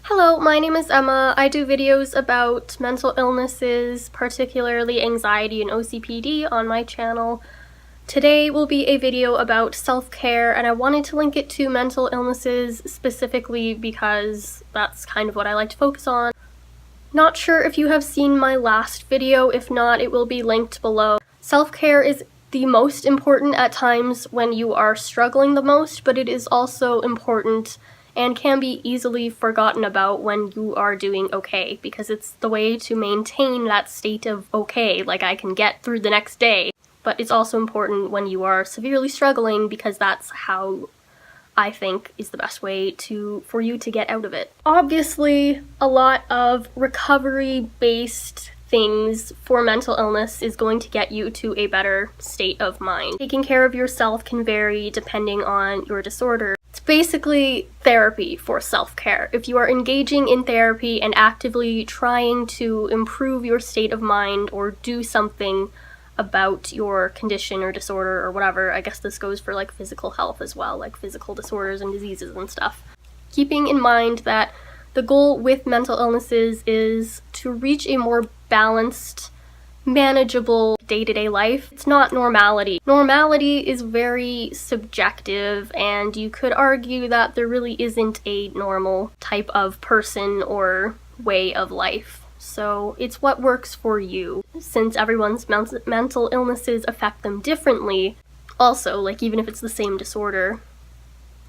Hello, my name is Emma. I do videos about mental illnesses, particularly anxiety and OCPD on my channel. Today will be a video about self-care, and I wanted to link it to mental illnesses specifically because that's kind of what I like to focus on. Not sure if you have seen my last video. If not, it will be linked below. Self-care is the most important at times when you are struggling the most, but it is also important and can be easily forgotten about when you are doing okay, because it's the way to maintain that state of okay, like I can get through the next day. But it's also important when you are severely struggling, because that's how I think is the best way for you to get out of it. Obviously, a lot of recovery-based things for mental illness is going to get you to a better state of mind. Taking care of yourself can vary depending on your disorder. It's basically therapy for self-care. If you are engaging in therapy and actively trying to improve your state of mind or do something about your condition or disorder or whatever, I guess this goes for like physical health as well, like physical disorders and diseases and stuff. Keeping in mind that the goal with mental illnesses is to reach a more balanced, manageable day-to-day life. It's not normality. Normality is very subjective, and you could argue that there really isn't a normal type of person or way of life. So it's what works for you. Since everyone's mental illnesses affect them differently, also, like even if it's the same disorder,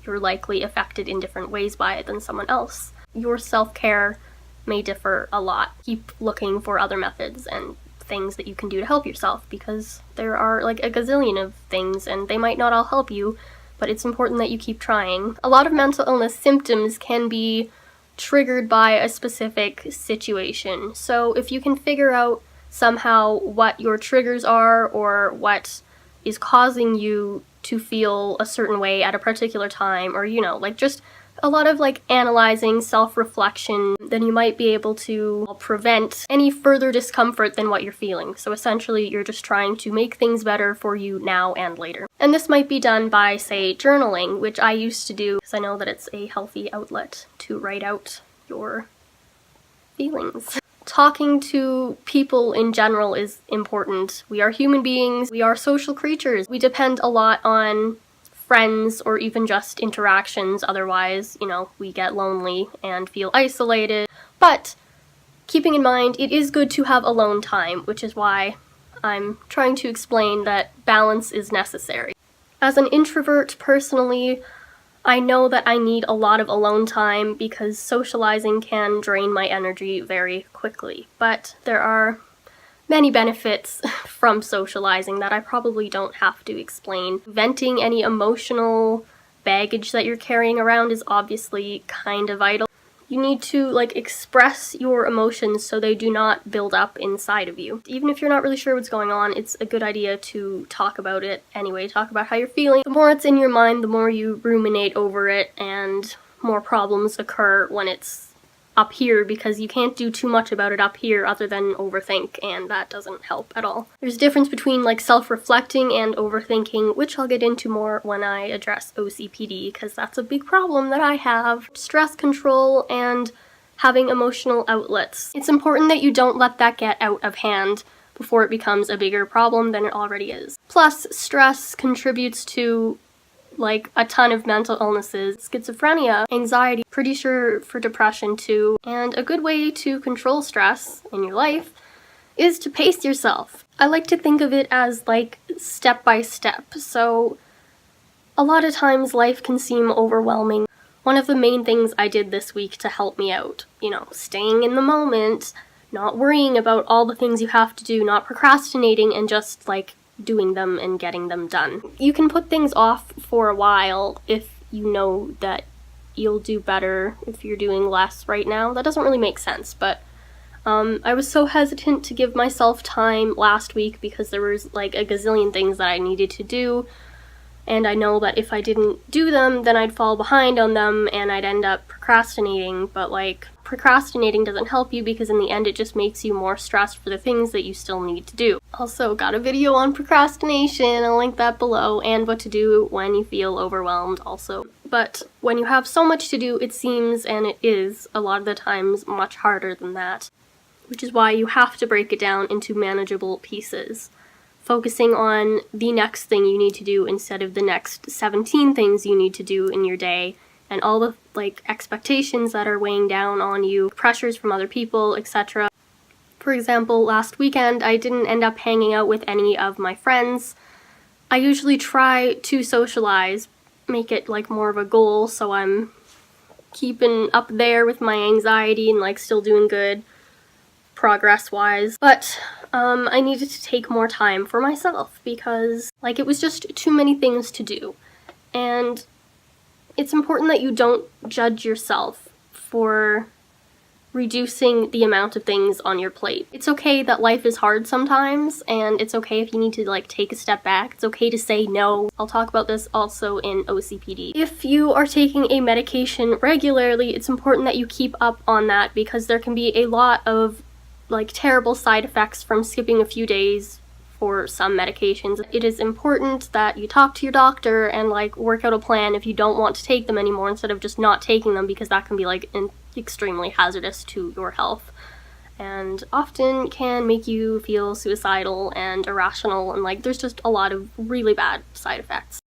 you're likely affected in different ways by it than someone else. Your self-care may differ a lot. Keep looking for other methods and things that you can do to help yourself, because there are like a gazillion of things and they might not all help you, but it's important that you keep trying. A lot of mental illness symptoms can be triggered by a specific situation. So if you can figure out somehow what your triggers are or what is causing you to feel a certain way at a particular time, or like just a lot of like analyzing, self-reflection, then you might be able to prevent any further discomfort than what you're feeling. So essentially, you're just trying to make things better for you now and later. And this might be done by, say, journaling, which I used to do because I know that it's a healthy outlet to write out your feelings. Talking to people in general is important. We are human beings. We are social creatures. We depend a lot on friends or even just interactions. Otherwise, we get lonely and feel isolated. But keeping in mind, it is good to have alone time, which is why I'm trying to explain that balance is necessary. As an introvert, personally, I know that I need a lot of alone time because socializing can drain my energy very quickly. But there are many benefits from socializing that I probably don't have to explain. Venting any emotional baggage that you're carrying around is obviously kind of vital. You need to express your emotions so they do not build up inside of you. Even if you're not really sure what's going on, it's a good idea to talk about it anyway. Talk about how you're feeling. The more it's in your mind, the more you ruminate over it, and more problems occur when it's up here, because you can't do too much about it up here other than overthink, and that doesn't help at all. There's a difference between self-reflecting and overthinking, which I'll get into more when I address OCPD, because that's a big problem that I have. Stress control and having emotional outlets. It's important that you don't let that get out of hand before it becomes a bigger problem than it already is. Plus, stress contributes to a ton of mental illnesses, schizophrenia, anxiety, pretty sure for depression too. And a good way to control stress in your life is to pace yourself. I like to think of it as step by step. So a lot of times life can seem overwhelming. One of the main things I did this week to help me out, staying in the moment, not worrying about all the things you have to do, not procrastinating, and just doing them and getting them done. You can put things off for a while if you know that you'll do better if you're doing less right now. That doesn't really make sense, but I was so hesitant to give myself time last week because there was a gazillion things that I needed to do, and I know that if I didn't do them, then I'd fall behind on them and I'd end up procrastinating. But procrastinating doesn't help you because in the end it just makes you more stressed for the things that you still need to do. Also got a video on procrastination, I'll link that below, and what to do when you feel overwhelmed also. But when you have so much to do, it seems, and it is, a lot of the times much harder than that. Which is why you have to break it down into manageable pieces, focusing on the next thing you need to do instead of the next 17 things you need to do in your day, and all the expectations that are weighing down on you, pressures from other people, etc. For example, last weekend I didn't end up hanging out with any of my friends. I usually try to socialize, make it more of a goal, so I'm keeping up there with my anxiety and still doing good progress-wise. But I needed to take more time for myself because it was just too many things to do. And it's important that you don't judge yourself for reducing the amount of things on your plate. It's okay that life is hard sometimes, and it's okay if you need to take a step back. It's okay to say no. I'll talk about this also in OCPD. If you are taking a medication regularly, it's important that you keep up on that because there can be a lot of terrible side effects from skipping a few days for some medications. It is important that you talk to your doctor and work out a plan if you don't want to take them anymore instead of just not taking them, because that can be extremely hazardous to your health and often can make you feel suicidal and irrational, and there's just a lot of really bad side effects.